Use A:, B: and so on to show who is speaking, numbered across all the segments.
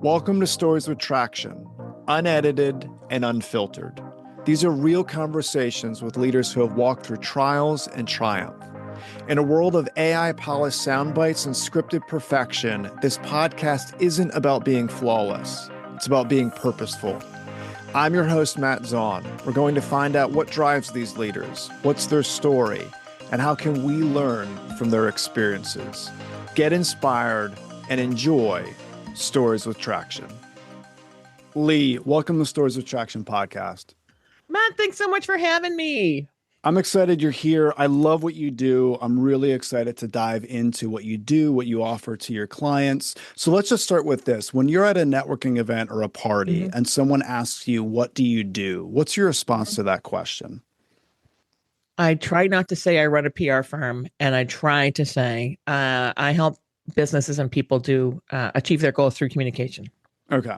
A: Welcome to Stories with Traction, unedited and unfiltered. These are real conversations with leaders who have walked through trials and triumph. In a world of AI-polished sound bites and scripted perfection, this podcast isn't about being flawless. It's about being purposeful. I'm your host, Matt Zahn. We're going to find out what drives these leaders, what's their story, and how can we learn from their experiences. Get inspired and enjoy Stories with Traction. Lee, welcome to Stories with Traction podcast.
B: Matt, thanks so much for having me.
A: I'm excited you're here. I love what you do. I'm really excited to dive into what you do, what you offer to your clients. So let's just start with this. When you're at a networking event or a party and someone asks you, what do you do? What's your response to that question?
B: I try not to say I run a PR firm, and I try to say I help businesses and people to achieve their goals through communication.
A: Okay.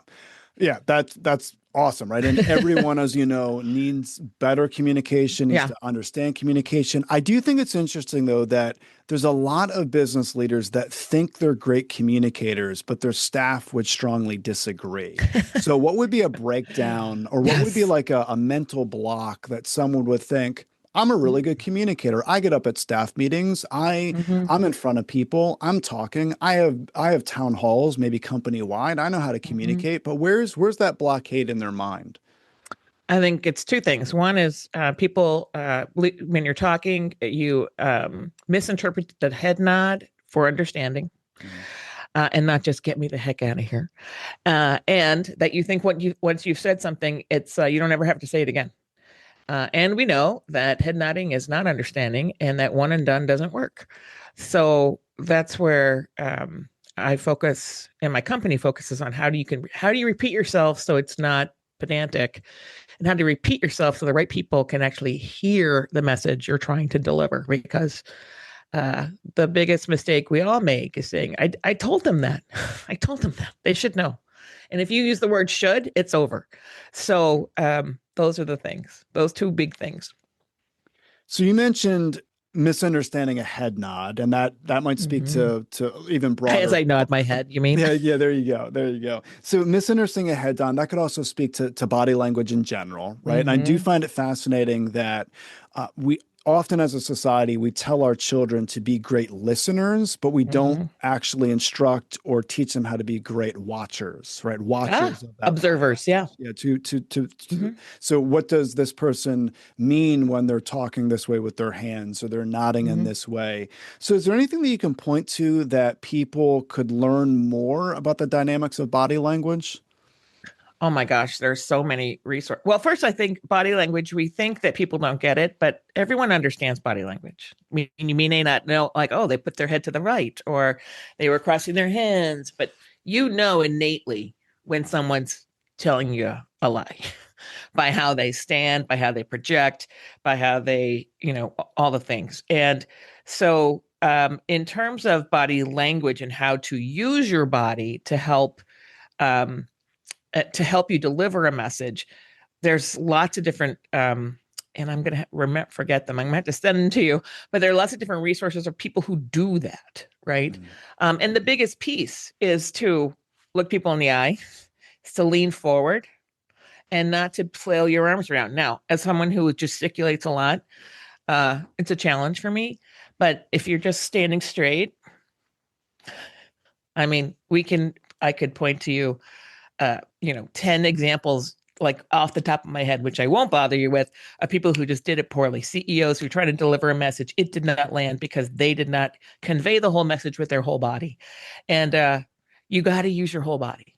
A: Yeah, that's awesome, right? And everyone, as you know, needs better communication, needs to understand communication. I do think it's interesting, though, that there's a lot of business leaders that think they're great communicators, but their staff would strongly disagree. So what would be a breakdown, or what would be like a mental block that someone would think, I'm a really good communicator. I get up at staff meetings. I'm in front of people. I'm talking. I have town halls, maybe company wide. I know how to communicate, but where's that blockade in their mind?
B: I think it's two things. One is people, when you're talking, you misinterpret the head nod for understanding. And not just get me the heck out of here. And that you think once you've said something, it's you don't ever have to say it again. And we know that head nodding is not understanding, and that one and done doesn't work. So that's where I focus, and my company focuses on how do you repeat yourself so it's not pedantic, and how to repeat yourself so the right people can actually hear the message you're trying to deliver. Because the biggest mistake we all make is saying, I told them that. I told them that. They should know. And if you use the word should, it's over. So those are the things, those two big things.
A: So you mentioned misunderstanding a head nod, and that might speak to even broader.
B: As I nod my head, you mean?
A: Yeah, there you go. So misunderstanding a head nod, that could also speak to body language in general, right? And I do find it fascinating that we often as a society, we tell our children to be great listeners, but we don't actually instruct or teach them how to be great watchers, right?
B: Observers, yeah.
A: Yeah. So what does this person mean when they're talking this way with their hands, or they're nodding in this way? So is there anything that you can point to that people could learn more about the dynamics of body language?
B: Oh my gosh, there's so many resources. Well, first, I think body language, we think that people don't get it, but everyone understands body language. I mean, you may not know, like, oh, they put their head to the right, or they were crossing their hands, but you know innately when someone's telling you a lie by how they stand, by how they project, by how they, all the things. And so in terms of body language and how to use your body to help you deliver a message, there's lots of different, and I'm going to forget them. I'm going to have to send them to you, but there are lots of different resources of people who do that, right? And the biggest piece is to look people in the eye, is to lean forward, and not to flail your arms around. Now, as someone who gesticulates a lot, it's a challenge for me. But if you're just standing straight, I mean, I could point to you 10 examples, like off the top of my head, which I won't bother you with, of people who just did it poorly. CEOs who tried to deliver a message, it did not land because they did not convey the whole message with their whole body. And you got to use your whole body.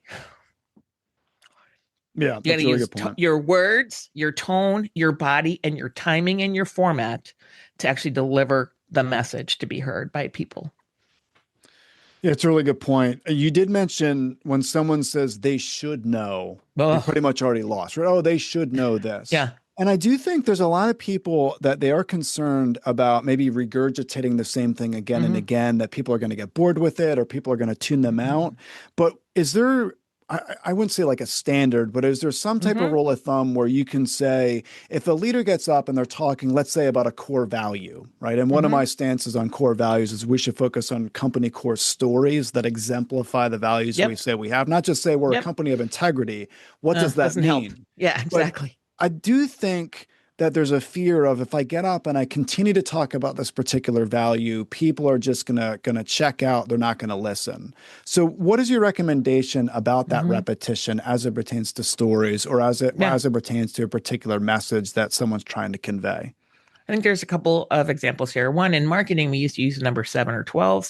A: Yeah,
B: you got to use your words, your tone, your body, and your timing and your format to actually deliver the message to be heard by people.
A: Yeah, it's a really good point. You did mention when someone says they should know, you're pretty much already lost, right? Oh, they should know this.
B: Yeah.
A: And I do think there's a lot of people that they are concerned about maybe regurgitating the same thing again and again, that people are going to get bored with it, or people are going to tune them out. But is there I wouldn't say like a standard, but is there some type of
B: Mm-hmm.
A: rule of thumb where you can say if a leader gets up and they're talking, let's say about a core value, right? And one of
B: Mm-hmm.
A: my stances on core values is we should focus on company core stories that exemplify the values we
B: Yep.
A: say we have, not just say we're a
B: Yep.
A: company of integrity. What does that
B: Doesn't help.
A: mean?
B: Yeah,
A: But
B: exactly.
A: I do think that there's a fear of if I get up and I continue to talk about this particular value, people are just gonna check out. They're not gonna listen. So, what is your recommendation about that
B: Mm-hmm.
A: repetition as it pertains to stories, or
B: Yeah.
A: as it pertains to a particular message that someone's trying to convey?
B: I think there's a couple of examples here. One, in marketing, we used to use the number 7 or 12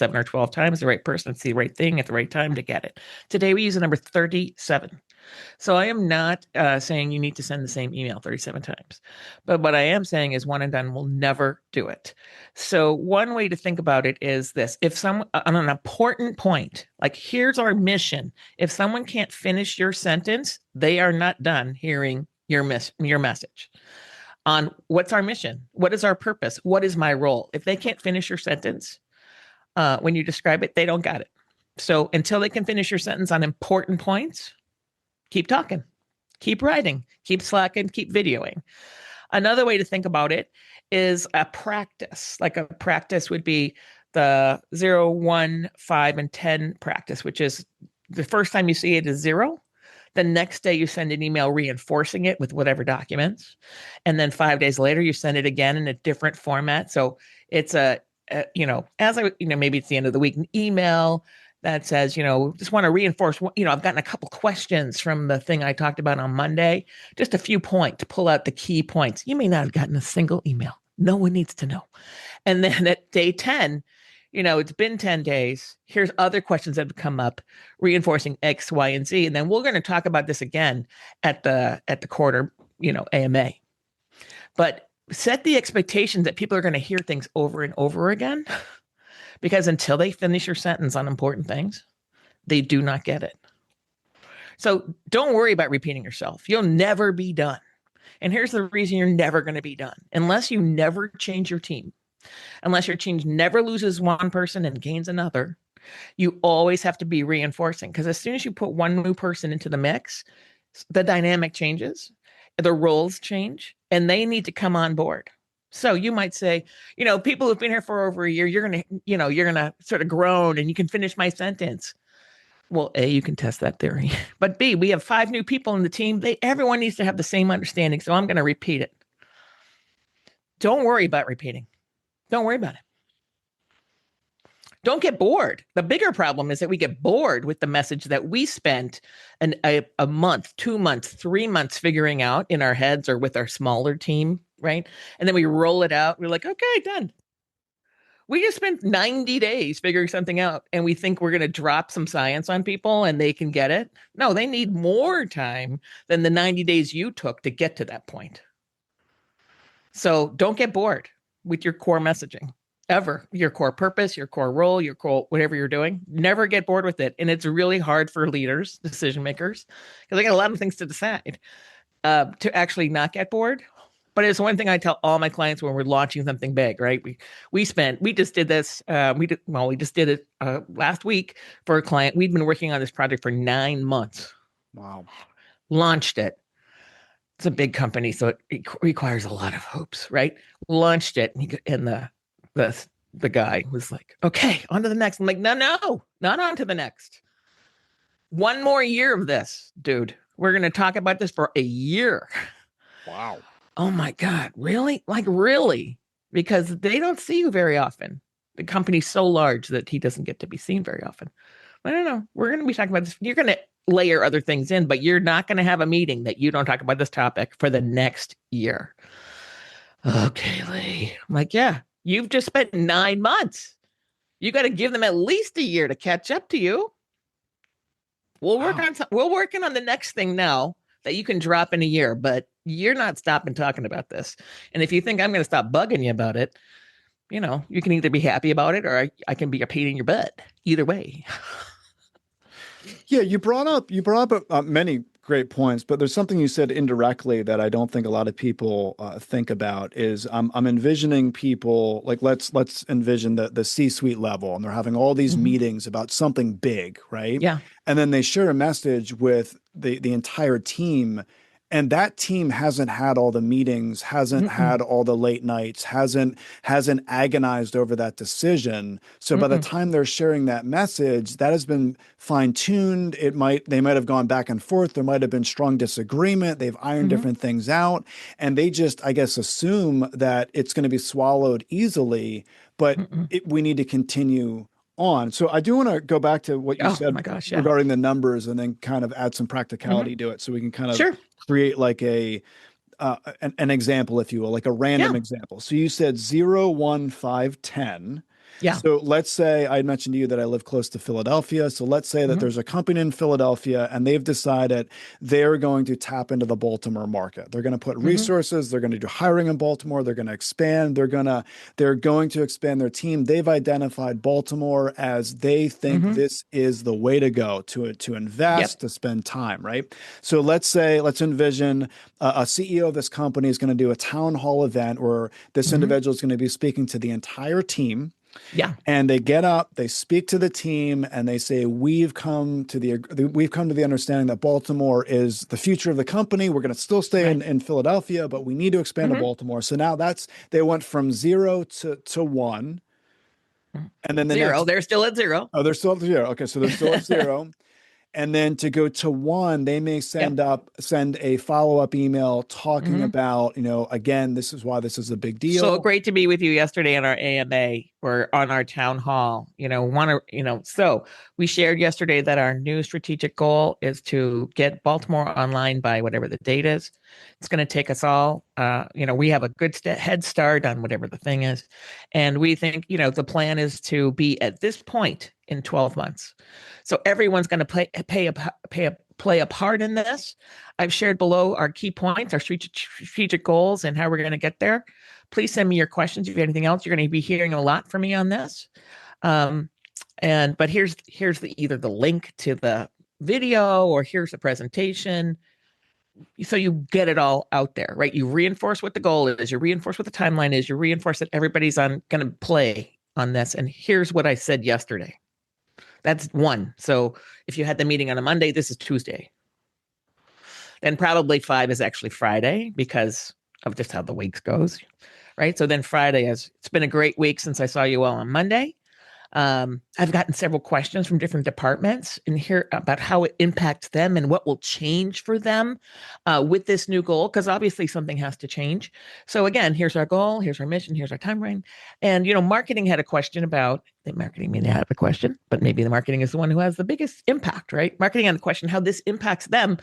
B: times, the right person to see the right thing at the right time to get it. Today, we use the number 37. So I am not saying you need to send the same email 37 times. But what I am saying is one and done will never do it. So one way to think about it is this. If someone on an important point, like here's our mission, if someone can't finish your sentence, they are not done hearing your message on what's our mission, what is our purpose, what is my role. If they can't finish your sentence when you describe it, they don't got it. So until they can finish your sentence on important points, keep talking, keep writing, keep slacking, keep videoing. Another way to think about it is a practice. Like a practice would be the 0, 1, 5, and 10 practice, which is the first time you see it is 0. The next day you send an email reinforcing it with whatever documents. And then 5 days later, you send it again in a different format. So it's maybe it's the end of the week, an email that says, just want to reinforce, I've gotten a couple questions from the thing I talked about on Monday, just a few points, pull out the key points. You may not have gotten a single email. No one needs to know. And then at day 10, it's been 10 days. Here's other questions that have come up, reinforcing X, Y, and Z. And then we're going to talk about this again at the quarter, AMA. But set the expectation that people are going to hear things over and over again. Because until they finish your sentence on important things, they do not get it. So don't worry about repeating yourself. You'll never be done. And here's the reason you're never going to be done. Unless you never change your team, unless your team never loses one person and gains another, you always have to be reinforcing. Because as soon as you put one new person into the mix, the dynamic changes, the roles change, and they need to come on board. So you might say, people who've been here for over a year, you're going to sort of groan and you can finish my sentence. Well, A, you can test that theory. But B, we have 5 new people in the team. Everyone needs to have the same understanding. So I'm going to repeat it. Don't worry about repeating. Don't worry about it. Don't get bored. The bigger problem is that we get bored with the message that we spent a month, 2 months, 3 months figuring out in our heads or with our smaller team, right? And then we roll it out. We're like, okay, done. We just spent 90 days figuring something out and we think we're going to drop some science on people and they can get it. No, they need more time than the 90 days you took to get to that point. So don't get bored with your core messaging. Ever. Your core purpose, your core role, your core, whatever you're doing, never get bored with it. And it's really hard for leaders, decision makers, because they got a lot of things to decide to actually not get bored. But it's one thing I tell all my clients when we're launching something big, right? We just did this. We just did it last week for a client. We'd been working on this project for 9 months.
A: Wow.
B: Launched it. It's a big company, so it requires a lot of hopes, right? Launched it, and the guy was like, okay, on to the next. I'm like, no, not on to the next. 1 more year of this, dude. We're going to talk about this for a year.
A: Wow.
B: Oh my God, really? Like, really? Because they don't see you very often. The company's so large that he doesn't get to be seen very often. I don't know. We're going to be talking about this. You're going to layer other things in, but you're not going to have a meeting that you don't talk about this topic for the next year. Okay, Lee. I'm like, yeah, you've just spent 9 months. You got to give them at least a year to catch up to you. We're working on the next thing now that you can drop in a year, but you're not stopping talking about this. And if you think I'm going to stop bugging you about it, you can either be happy about it or I can be a pain in your butt. Either way.
A: Yeah, you brought up many great points. But there's something you said indirectly that I don't think a lot of people think about is I'm envisioning people like let's envision the C-suite level, and they're having all these
B: Mhm.
A: meetings about something big, right?
B: Yeah.
A: And then they share a message with the entire team. And that team hasn't had all the meetings, hasn't
B: Mm-mm.
A: had all the late nights, hasn't agonized over that decision. So by the
B: Mm-mm.
A: time they're sharing that message, that has been fine-tuned. They might have gone back and forth. There might have been strong disagreement. They've ironed
B: Mhm.
A: different things out, and they just, I guess, assume that it's going to be swallowed easily, but
B: Mm-mm.
A: we need to continue on. So I do want to go back to what you
B: Oh
A: said
B: my gosh, yeah.
A: regarding the numbers and then kind of add some
B: Mhm.
A: practicality to it so we can kind of
B: Sure.
A: create like an example, if you will, like a random
B: Yeah.
A: example. So you said 0, 1, 5, 10.
B: Yeah.
A: So let's say I mentioned to you that I live close to Philadelphia. So let's say that
B: Mhm.
A: there's a company in Philadelphia and they've decided they're going to tap into the Baltimore market. They're going to put
B: Mhm.
A: resources, they're going to do hiring in Baltimore, they're going to expand, they're going to expand their team. They've identified Baltimore as they think
B: Mhm.
A: this is the way to go to
B: Yep.
A: invest, to spend time, right? So let's envision a CEO of this company is going to do a town hall event where this
B: Mhm.
A: individual is going to be speaking to the entire team,
B: Yeah.
A: and they get up, they speak to the team, and they say, we've come to the understanding that Baltimore is the future of the company. We're going to still stay
B: Right.
A: in Philadelphia, but we need to expand to
B: Mhm.
A: Baltimore." So now they went from 0 to 1.
B: Mhm.
A: And then the
B: Zero.
A: next,
B: They're still at zero.
A: oh, they're still at 0. Okay. So they're still at 0. And then to go to 1, they may
B: Yep.
A: send a follow-up email talking
B: Mhm.
A: about, again, this is why this is a big
B: So
A: deal.
B: great to be with you yesterday on our AMA or on our town hall. So we shared yesterday that our new strategic goal is to get Baltimore online by whatever the date is. It's going to take us all, we have a good head start on whatever the thing is. And we think, the plan is to be at this point in 12 months. So everyone's going to play a part in this. I've shared below our key points, our strategic goals, and how we're going to get there. Please send me your questions. If you have anything else, you're going to be hearing a lot from me on this. Um, but here's either the link to the video or here's the presentation. So you get it all out there, right? You reinforce what the goal is, you reinforce what the timeline is, you reinforce that everybody's going to play on this. And here's what I said yesterday. That's one. So if you had the meeting on a Monday, this is Tuesday. Then probably 5 is actually Friday because of just how the week goes, right? So then Friday is, it's been a great week since I saw you all on Monday. I've gotten several questions from different departments and hear about how it impacts them and what will change for them with this new goal, because obviously something has to change. So again, here's our goal, here's our mission, here's our timeline. And marketing had a question about the marketing may have a question, but maybe the marketing is the one who has the biggest impact, right? Marketing had a question how this impacts them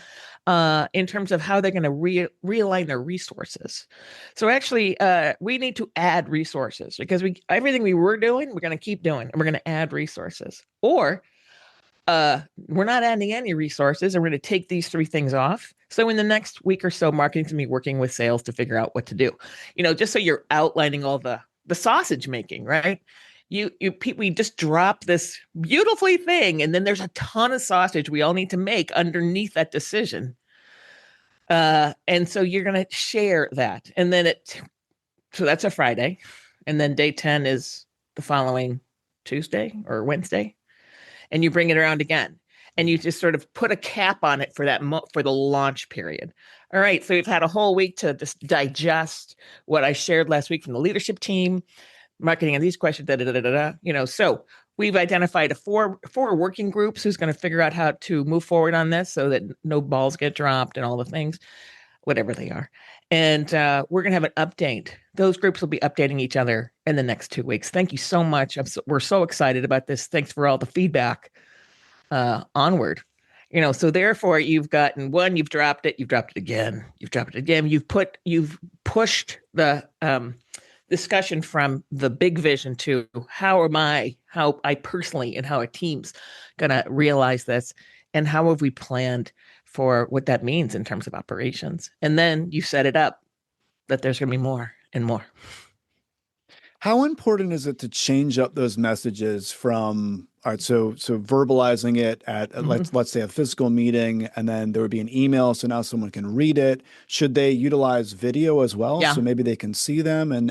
B: in terms of how they're going to realign their resources. So actually, we need to add resources because everything we were doing, we're going to keep doing, and we're going to add resources. Or we're not adding any resources, and we're going to take these 3 things off. So in the next week or so, marketing's going to be working with sales to figure out what to do. Just so you're outlining all the sausage making, right? We just drop this beautifully thing, and then there's a ton of sausage we all need to make underneath that decision. And so you're going to share that. And then so that's a Friday. And then day 10 is the following Tuesday or Wednesday. And you bring it around again. And you just sort of put a cap on it for for the launch period. All right. So we've had a whole week to just digest what I shared last week from the leadership team, marketing and these questions, da, da, da, da, da. So we've identified four working groups who's going to figure out how to move forward on this so that no balls get dropped and all the things, whatever they are. And we're going to have an update. Those groups will be updating each other in the next 2 weeks. Thank you so much. We're so excited about this. Thanks for all the feedback onward. So therefore you've gotten one, you've dropped it again, you've pushed the discussion from the big vision to how I personally and how our team's going to realize this, and how have we planned for what that means in terms of operations. And then you set it up that there's going to be more and more.
A: How important is it to change up those messages from, all right, so verbalizing it at let's say a physical meeting, and then there would be an email, so now someone can read it. Should they utilize video as well,
B: Yeah.
A: so maybe they can see them how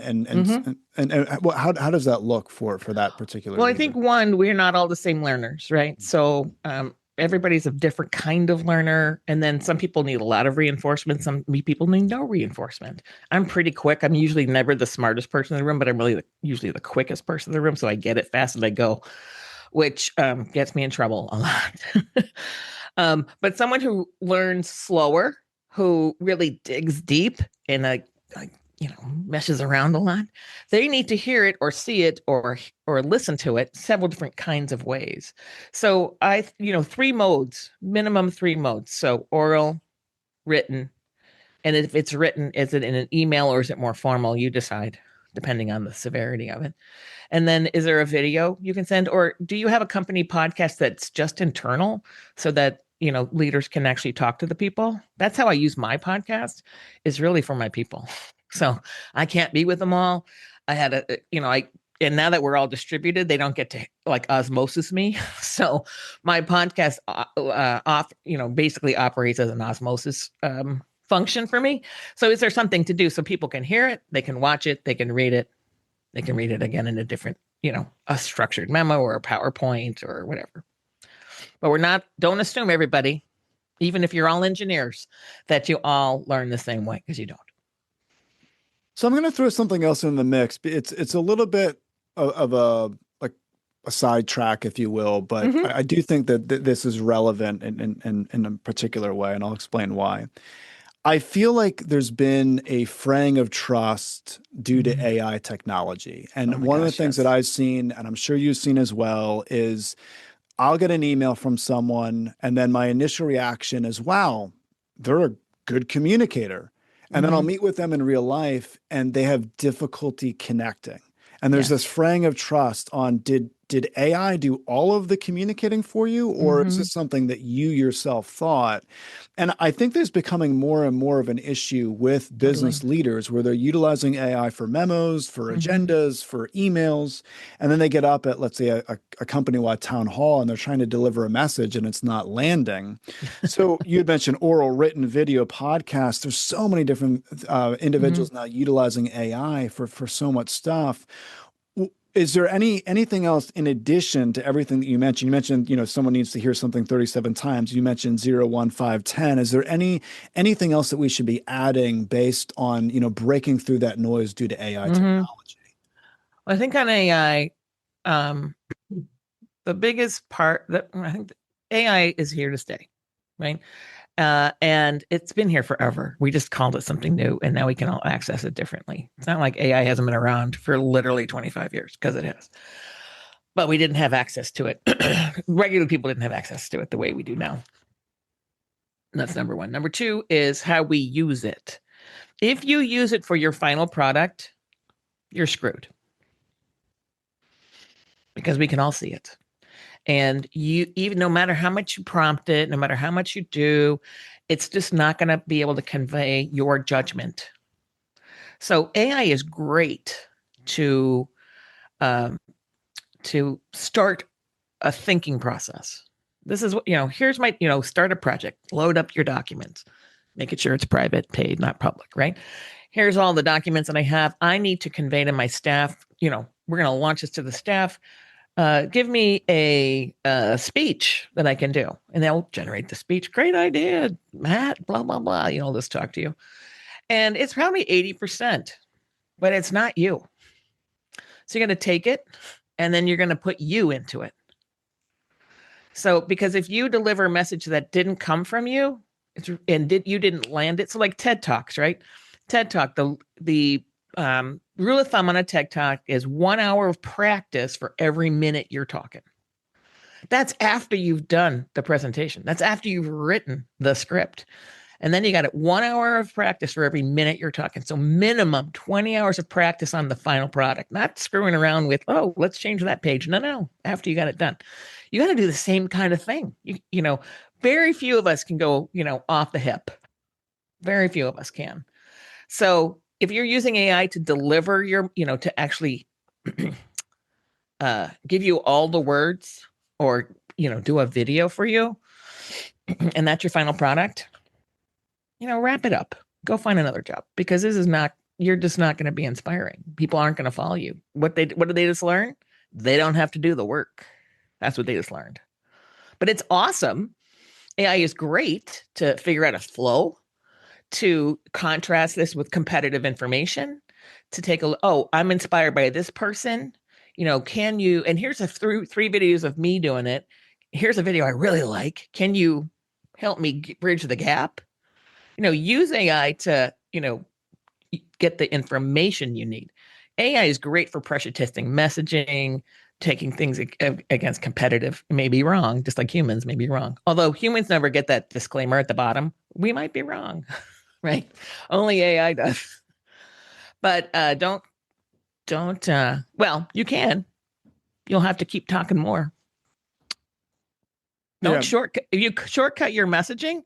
A: does that look for that particular
B: Well, I think
A: leader?
B: one, we're not all the same learners, right? So everybody's a different kind of learner. And then some people need a lot of reinforcement. Some people need no reinforcement. I'm pretty quick. I'm usually never the smartest person in the room, but I'm really usually the quickest person in the room. So I get it fast and I go, which gets me in trouble a lot. But someone who learns slower, who really digs deep and meshes around a lot, they need to hear it or see it or listen to it several different kinds of ways. So three modes, minimum three modes. So oral, written, and if it's written, is it in an email or is it more formal? You decide, depending on the severity of it. And then is there a video you can send, or do you have a company podcast that's just internal so that leaders can actually talk to the people? That's how I use my podcast, is really for my people. So I can't be with them all. I had and now that we're all distributed, they don't get to like osmosis me. So my podcast basically operates as an osmosis function for me. So is there something to do so people can hear it, they can watch it, they can read it, they can read it again in a different, a structured memo or a PowerPoint or whatever. But don't assume everybody, even if you're all engineers, that you all learn the same way, because you don't.
A: So I'm going to throw something else in the mix. It's a little bit of a sidetrack, if you will, but I do think that this is relevant in a particular way, and I'll explain why. I feel like there's been a fraying of trust due to AI technology. And one of the things that I've seen, and I'm sure you've seen as well, is I'll get an email from someone, and then my initial reaction is, wow, they're a good communicator. And then I'll meet with them in real life, and they have difficulty connecting. And there's this fraying of trust on, did AI do all of the communicating for you, or is this something that you yourself thought? And I think there's becoming more and more of an issue with business leaders where they're utilizing AI for memos, for agendas, for emails, and then they get up at, let's say, a company-wide town hall, and they're trying to deliver a message and it's not landing. So you had mentioned oral, written, video, podcast. There's so many different individuals now utilizing AI for so much stuff. Is there anything else in addition to everything that you mentioned? You mentioned, someone needs to hear something 37 times. You mentioned 0, 1, 5, 10. Is there anything else that we should be adding based on, breaking through that noise due to AI technology?
B: Well, I think on AI, the biggest part that I think AI is here to stay, right? And it's been here forever. We just called it something new, and now we can all access it differently. It's not like AI hasn't been around for literally 25 years, because it has. But we didn't have access to it. Regular people didn't have access to it the way we do now. And that's number one. Number two is how we use it. If you use it for your final product, you're screwed, because we can all see it. And even no matter how much you prompt it, no matter how much you do, it's just not going to be able to convey your judgment. So AI is great to start a thinking process. This is what, here's my, start a project, load up your documents, making sure it's private, paid, not public, right? Here's all the documents that I have. I need to convey to my staff, we're going to launch this to the staff. Give me a speech that I can do. And they'll generate the speech. Great idea, Matt, blah, blah, blah. Let's talk to you. And it's probably 80%, but it's not you. So you're going to take it, and then you're going to put you into it. So, because if you deliver a message that didn't come from you, you didn't land it. So like TED Talks, right? TED Talk, the rule of thumb on a TED Talk is 1 hour of practice for every minute you're talking. That's after you've done the presentation. That's after you've written the script. And then you got 1 hour of practice for every minute you're talking. So minimum 20 hours of practice on the final product, not screwing around with, let's change that page. No, after you got it done. You got to do the same kind of thing. Very few of us can go, off the hip. Very few of us can. So if you're using AI to deliver your, to actually give you all the words or, do a video for you, and that's your final product, wrap it up. Go find another job, because you're just not going to be inspiring. People aren't going to follow you. What did they just learn? They don't have to do the work. That's what they just learned. But it's awesome. AI is great to figure out a flow, to contrast this with competitive information, to take I'm inspired by this person. Can you, and here's three videos of me doing it. Here's a video I really like. Can you help me bridge the gap? Use AI to, get the information you need. AI is great for pressure testing messaging, taking things against competitive. It may be wrong, just like humans may be wrong. Although humans never get that disclaimer at the bottom. We might be wrong, right? Only AI does. But well, you can. You'll have to keep talking more. Shortcut. If you shortcut your messaging,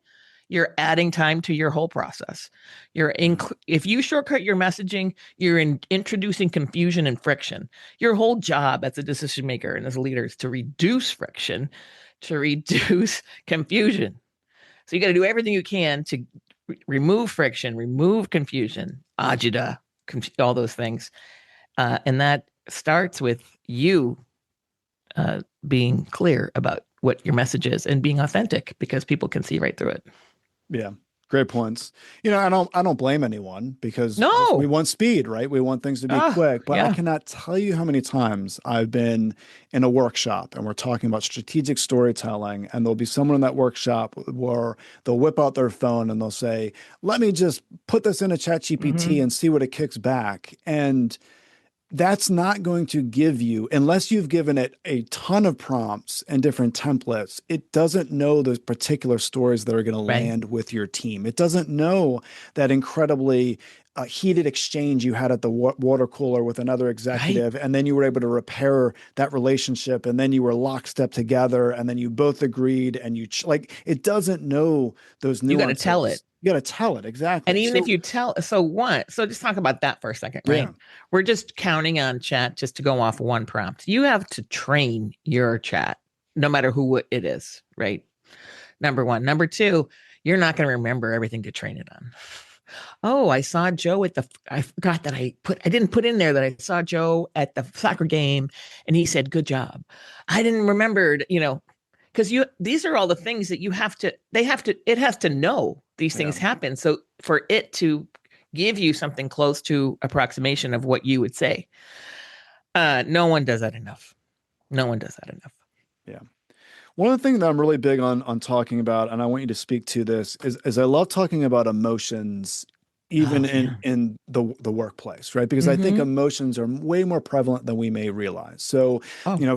B: you're adding time to your whole process. If you shortcut your messaging, you're introducing confusion and friction. Your whole job as a decision maker and as a leader is to reduce friction, to reduce confusion. So you got to do everything you can to remove friction, remove confusion, agita, all those things. And that starts with you being clear about what your message is and being authentic, because people can see right through it.
A: Yeah. Great points. I don't blame anyone, because
B: no,
A: we want speed, right? We want things to be quick, but I cannot tell you how many times I've been in a workshop and we're talking about strategic storytelling, and there'll be someone in that workshop where they'll whip out their phone and they'll say, let me just put this in a ChatGPT and see what it kicks back. And that's not going to give you, unless you've given it a ton of prompts and different templates, it doesn't know those particular stories that are going to land with your team. It doesn't know that incredibly heated exchange you had at the water cooler with another executive, and then you were able to repair that relationship, and then you were lockstep together, and then you both agreed, and it doesn't know those nuances.
B: You got to tell it.
A: You got to tell it, exactly.
B: And even if you tell, so just talk about that for a second, right? Yeah. We're just counting on chat just to go off one prompt. You have to train your chat, no matter who it is, right? Number one. Number two, you're not going to remember everything to train it on. Oh, I saw Joe I forgot that I didn't put in there that I saw Joe at the soccer game and he said, good job. I didn't remember, because these are all the things that it has to know these things happen. So for it to give you something close to approximation of what you would say, no one does that enough. No one does that enough.
A: Yeah. One of the things that I'm really big on talking about, and I want you to speak to this, is I love talking about emotions, even in the workplace, right? Because I think emotions are way more prevalent than we may realize. So,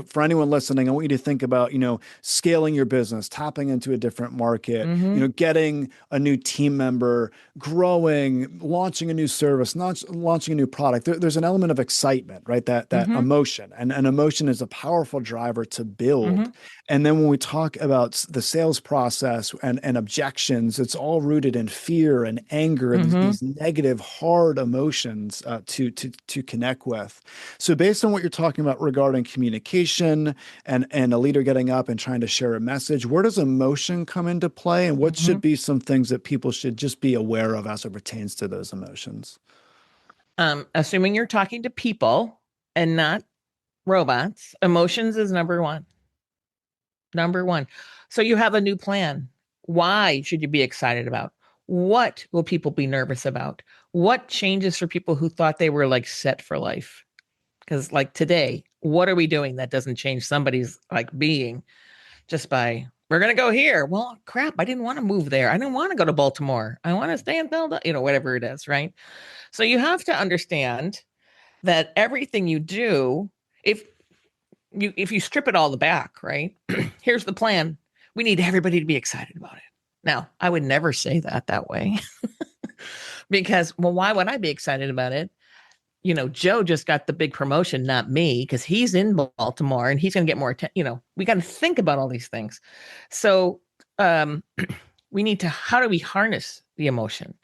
A: for anyone listening, I want you to think about, scaling your business, tapping into a different market, getting a new team member, growing, launching a new service, launching a new product. There's an element of excitement, right? That emotion, and an emotion is a powerful driver to build. And then when we talk about the sales process and objections, it's all rooted in fear and anger and these negative, hard emotions to connect with. So based on what you're talking about regarding communication and a leader getting up and trying to share a message, where does emotion come into play, and what should be some things that people should just be aware of as it pertains to those emotions?
B: Assuming you're talking to people and not robots, emotions is number one. Number one. So you have a new plan. Why should you be excited about? What will people be nervous about? What changes for people who thought they were set for life? Because today, what are we doing that doesn't change somebody's being just by, we're going to go here. Well, crap, I didn't want to move there. I didn't want to go to Baltimore. I want to stay in Philadelphia, whatever it is, right? So you have to understand that everything you do, if you strip it all back, right? Here's the plan. We need everybody to be excited about it. Now, I would never say that way because, well, why would I be excited about it? Joe just got the big promotion, not me, because he's in Baltimore and he's going to get more attention. We got to think about all these things. So we need to, how do we harness the emotion?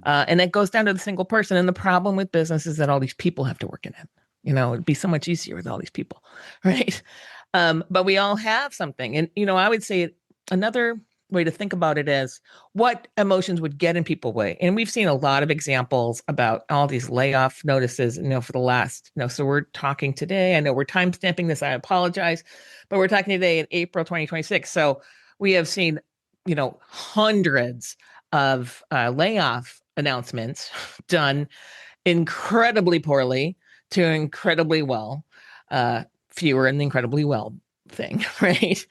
B: And that goes down to the single person. And the problem with business is that all these people have to work in it. It'd be so much easier with all these people, right? But we all have something. And, I would say another way to think about it is what emotions would get in people's way. And we've seen a lot of examples about all these layoff notices, for the last, so we're talking today. I know we're time stamping this. I apologize, but we're talking today in April 2026. So we have seen, hundreds of layoff announcements done incredibly poorly to incredibly well, fewer and incredibly well thing, right?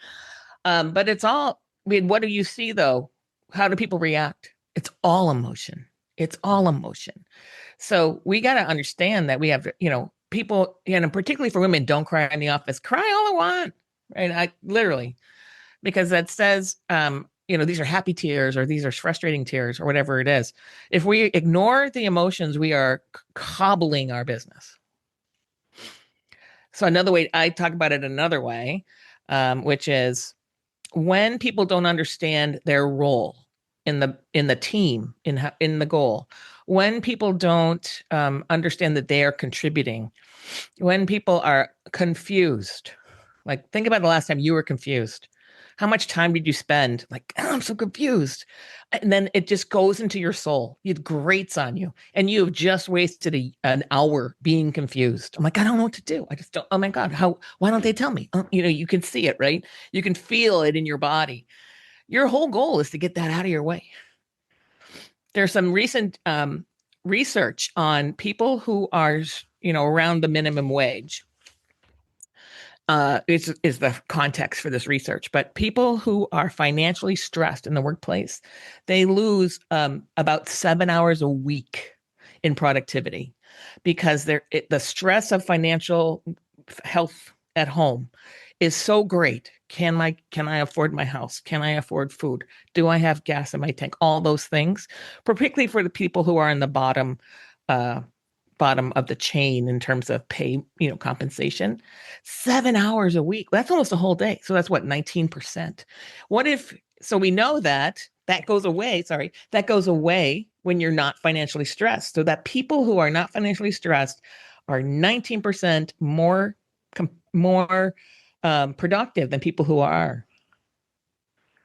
B: But it's all, what do you see though? How do people react? It's all emotion. It's all emotion. So we got to understand that we have, people, particularly for women, don't cry in the office, cry all I want, right? I literally, because that says, these are happy tears or these are frustrating tears or whatever it is. If we ignore the emotions, we are cobbling our business. So another way, I talk about it another way, which is when people don't understand their role in the team, in the goal, when people don't understand that they are contributing, when people are confused, like think about the last time you were confused. How much time did you spend? Like, oh, I'm so confused. And then it just goes into your soul. It grates on you. And you have just wasted an hour being confused. I'm like, I don't know what to do. I just don't. Oh my God. Why don't they tell me? You can see it, right? You can feel it in your body. Your whole goal is to get that out of your way. There's some recent research on people who are, around the minimum wage. Is the context for this research, but people who are financially stressed in the workplace, they lose about 7 hours a week in productivity because the stress of financial health at home is so great. Can I afford my house? Can I afford food? Do I have gas in my tank? All those things, particularly for the people who are in the bottom of the chain in terms of pay, compensation. 7 hours a week. That's almost a whole day. So that's what, 19%. So we know that goes away. Sorry, that goes away when you're not financially stressed. So that people who are not financially stressed are 19% more productive than people who are.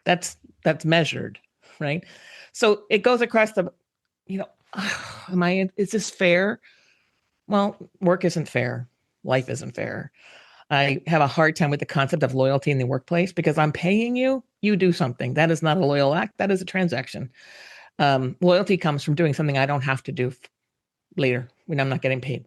B: That's measured, right? So it goes across the, is this fair? Well, work isn't fair. Life isn't fair. I have a hard time with the concept of loyalty in the workplace because I'm paying you, you do something. That is not a loyal act. That is a transaction. Loyalty comes from doing something I don't have to do later when I'm not getting paid.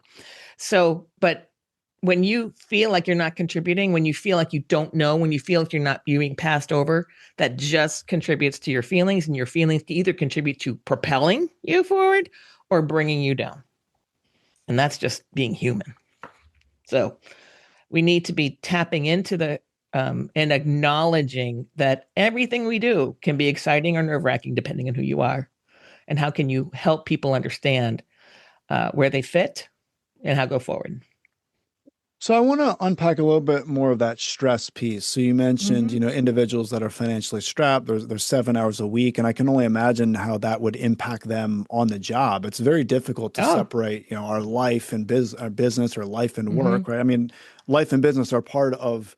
B: So, but when you feel like you're not contributing, when you feel like you don't know, when you feel like you're not being passed over, that just contributes to your feelings, and your feelings either contribute to propelling you forward or bringing you down. And that's just being human. So we need to be tapping into the and acknowledging that everything we do can be exciting or nerve-wracking depending on who you are. And how can you help people understand where they fit and how to go forward.
A: So I want to unpack a little bit more of that stress piece. So you mentioned,
B: Mm-hmm.
A: individuals that are financially strapped, there's 7 hours a week, and I can only imagine how that would impact them on the job. It's very difficult to
B: Oh.
A: separate, our life and our business or life and
B: Mm-hmm.
A: work, right? I mean, life and business are part of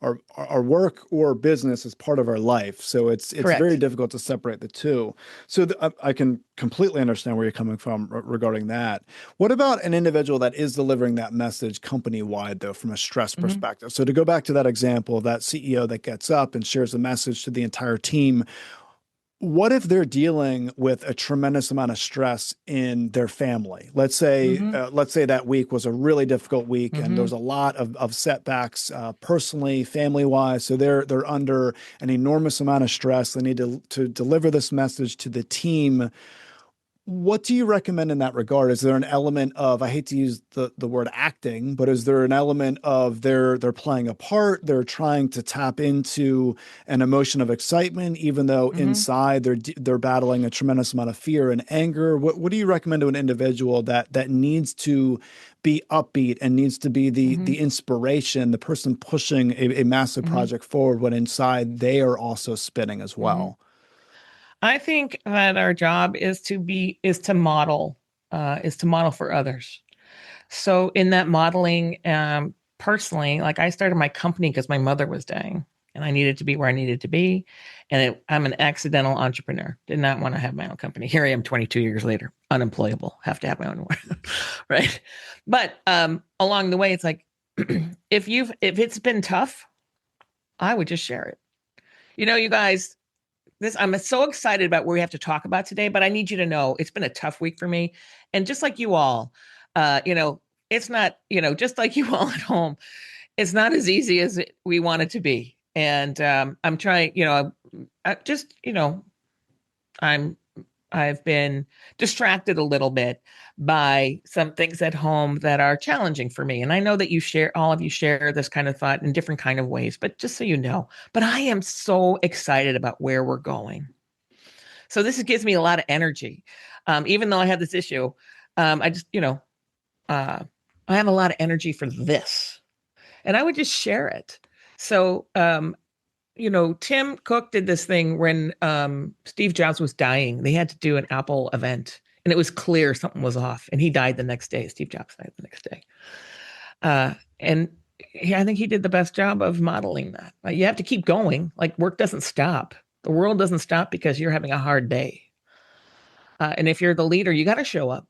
A: our work or business is part of our life. So it's very
B: Correct.
A: difficult to separate the two. So I can completely understand where you're coming from regarding that. What about an individual that is delivering that message company-wide, though, from a stress
B: Mm-hmm.
A: perspective? So to go back to that example of that CEO that gets up and shares the message to the entire team, what if they're dealing with a tremendous amount of stress in their family?
B: Mm-hmm.
A: Let's say that week was a really difficult week, and there
B: Mm-hmm.
A: was a lot of setbacks, personally, family wise. So they're under an enormous amount of stress. They need to deliver this message to the team. What do you recommend in that regard? Is there an element of, I hate to use the word acting, but is there an element of they're playing a part, they're trying to tap into an emotion of excitement, even though
B: Mm-hmm.
A: inside they're battling a tremendous amount of fear and anger? What do you recommend to an individual that needs to be upbeat and needs to be
B: Mm-hmm.
A: the inspiration, the person pushing a massive
B: Mm-hmm.
A: project forward when inside they are also spinning as
B: Mm-hmm.
A: well?
B: I think that our job is to model for others. So in that modeling, personally, like I started my company because my mother was dying and I needed to be where I needed to be. And I'm an accidental entrepreneur. Did not want to have my own company. Here I am 22 years later, unemployable, have to have my own one. Right. But along the way, it's like, if it's been tough, I would just share it. You guys, this I'm so excited about what we have to talk about today, but I need you to know it's been a tough week for me. And just like you all, it's not, just like you all at home, it's not as easy as we want it to be. And I'm trying, I just, I'm I've been distracted a little bit by some things at home that are challenging for me. And I know that all of you share this kind of thought in different kind of ways, but just so you know, but I am so excited about where we're going. So this gives me a lot of energy. Even though I have this issue, I just, I have a lot of energy for this and I would just share it. So, Tim Cook did this thing when Steve Jobs was dying. They had to do an Apple event, and it was clear something was off. And he died the next day. Steve Jobs died the next day. And I think he did the best job of modeling that. Like, you have to keep going. Like, work doesn't stop. The world doesn't stop because you're having a hard day. And if you're the leader, you got to show up.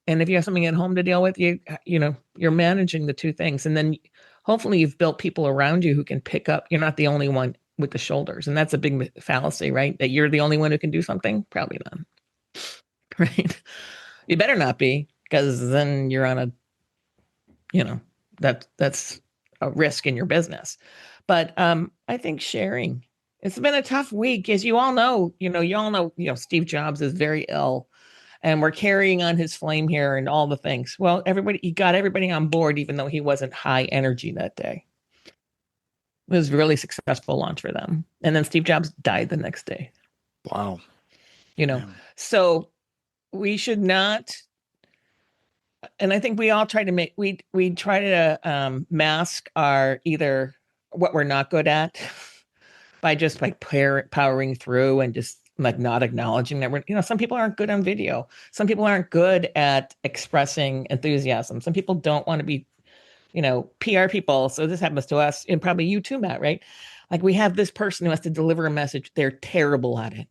B: And if you have something at home to deal with, you're managing the two things. And then hopefully you've built people around you who can pick up. You're not the only one with the shoulders. And that's a big fallacy, right? That you're the only one who can do something. Probably not. Right. You better not be, because then you're on that's a risk in your business. But I think sharing, it's been a tough week. As you all know, Steve Jobs is very ill. And we're carrying on his flame here and all the things. Well, he got everybody on board, even though he wasn't high energy that day. It was a really successful launch for them. And then Steve Jobs died the next day.
A: Wow.
B: So we should not. And I think we all try to we try to mask our either what we're not good at by just like powering through and just like not acknowledging that some people aren't good on video. Some people aren't good at expressing enthusiasm. Some people don't want to be, PR people. So this happens to us and probably you too, Matt, right? Like we have this person who has to deliver a message. They're terrible at it.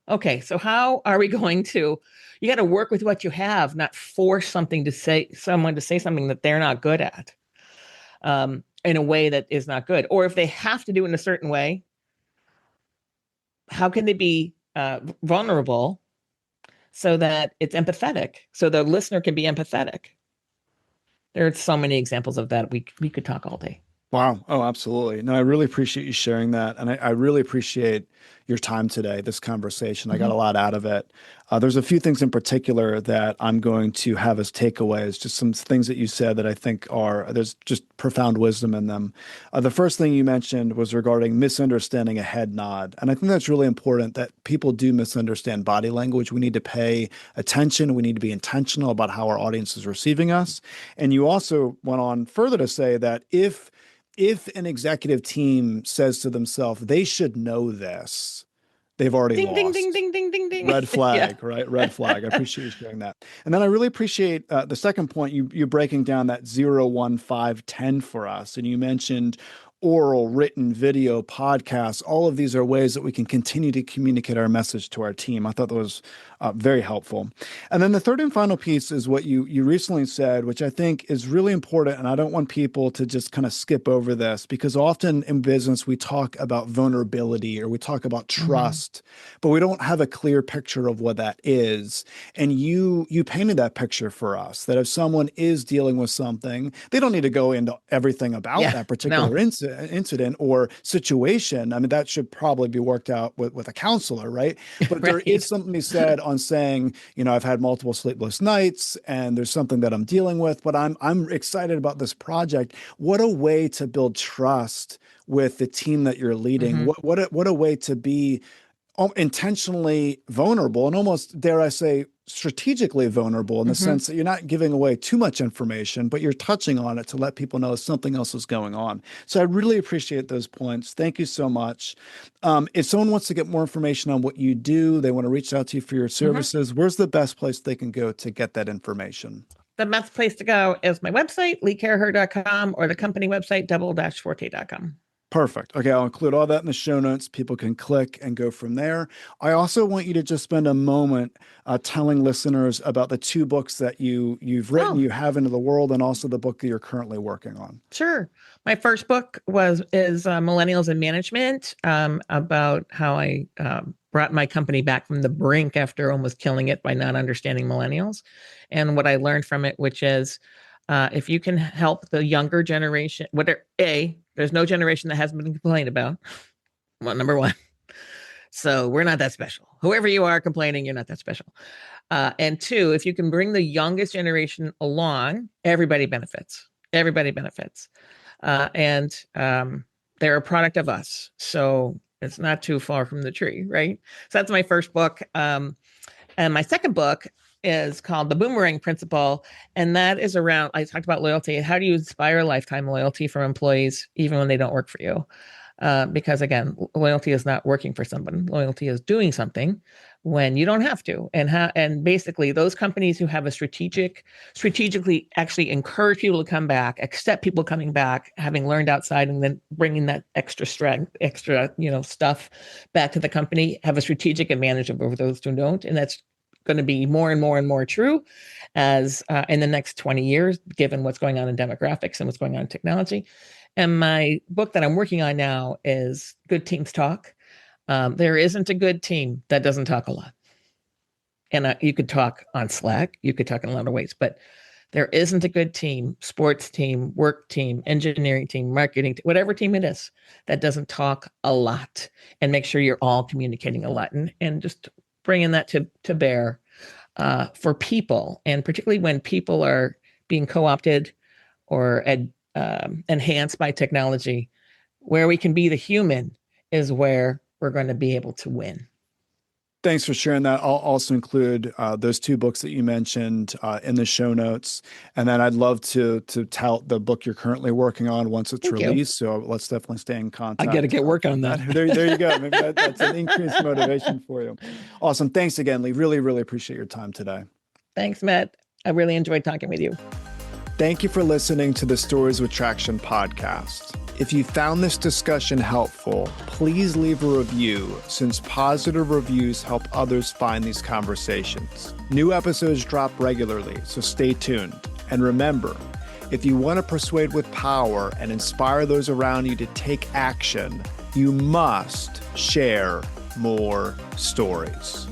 B: Okay. So how are we going to, you got to work with what you have, not force someone to say something that they're not good at, in a way that is not good. Or if they have to do it in a certain way, how can they be vulnerable so that it's empathetic, so the listener can be empathetic? There are so many examples of that. We could talk all day.
A: Wow. Oh, absolutely. No, I really appreciate you sharing that. And I really appreciate your time today, this conversation. I got a lot out of it. There's a few things in particular that I'm going to have as takeaways, just some things that you said that I think there's just profound wisdom in them. The first thing you mentioned was regarding misunderstanding a head nod. And I think that's really important, that people do misunderstand body language. We need to pay attention. We need to be intentional about how our audience is receiving us. And you also went on further to say that if an executive team says to themselves, they should know this, they've already
B: ding,
A: lost.
B: Ding, ding, ding, ding, ding, ding.
A: Red flag, yeah. Right? Red flag. I appreciate you sharing that. And then I really appreciate the second point, you breaking down that 0, 1, 5, 10 for us. And you mentioned oral, written, video, podcasts. All of these are ways that we can continue to communicate our message to our team. I thought that was very helpful. And then the third and final piece is what you recently said, which I think is really important. And I don't want people to just kind of skip over this, because often in business, we talk about vulnerability or we talk about trust, but we don't have a clear picture of what that is. And you painted that picture for us, that if someone is dealing with something, they don't need to go into everything about that particular incident or situation. I mean, that should probably be worked out with a counselor, right? But there is something to be said on saying, I've had multiple sleepless nights and there's something that I'm dealing with, but I'm excited about this project. What a way to build trust with the team that you're leading. What a way to be intentionally vulnerable and almost, dare I say, strategically vulnerable in the sense that you're not giving away too much information, but you're touching on it to let people know something else is going on. So I really appreciate those points. Thank you so much. If someone wants to get more information on what you do, they want to reach out to you for your services, where's the best place they can go to get that information?
B: the best place to go is my website, leecaraher.com, or the company website, double-forte.com.
A: Perfect. Okay, I'll include all that in the show notes. People can click and go from there. I also want you to just spend a moment telling listeners about the two books that you've written, you have into the world, and also the book that you're currently working on.
B: Sure. My first book is Millennials in Management, about how I brought my company back from the brink after almost killing it by not understanding millennials, and what I learned from it, which is if you can help the younger generation, there's no generation that hasn't been complained about. Well, number one. So we're not that special. Whoever you are complaining, you're not that special. And two, if you can bring the youngest generation along, everybody benefits. Everybody benefits. And they're a product of us. So it's not too far from the tree, right? So that's my first book. And my second book is called The Boomerang Principle. And that is around, I talked about loyalty. How do you inspire lifetime loyalty from employees, even when they don't work for you? Because again, loyalty is not working for someone. Loyalty is doing something when you don't have to. And basically those companies who have a strategically actually encourage people to come back, accept people coming back, having learned outside, and then bringing that extra strength, stuff back to the company, have a strategic advantage over those who don't. And that's going to be more and more and more true as in the next 20 years, given what's going on in demographics and what's going on in technology. And my book that I'm working on now is Good Teams Talk. There isn't a good team that doesn't talk a lot. And you could talk on Slack, you could talk in a lot of ways, but there isn't a good team, sports team, work team, engineering team, marketing, whatever team it is, that doesn't talk a lot, and make sure you're all communicating a lot, and just bringing that to bear for people, and particularly when people are being co-opted or enhanced by technology. Where we can be the human is where we're going to be able to win.
A: Thanks for sharing that. I'll also include those two books that you mentioned in the show notes. And then I'd love to tout the book you're currently working on once it's released. So let's definitely stay in contact.
B: I got to get work on that.
A: There you go. Maybe that's an increased motivation for you. Awesome. Thanks again, Lee. Really, really appreciate your time today.
B: Thanks, Matt. I really enjoyed talking with you.
A: Thank you for listening to the Stories with Traction podcast. If you found this discussion helpful, please leave a review, since positive reviews help others find these conversations. New episodes drop regularly, so stay tuned. And remember, if you want to persuade with power and inspire those around you to take action, you must share more stories.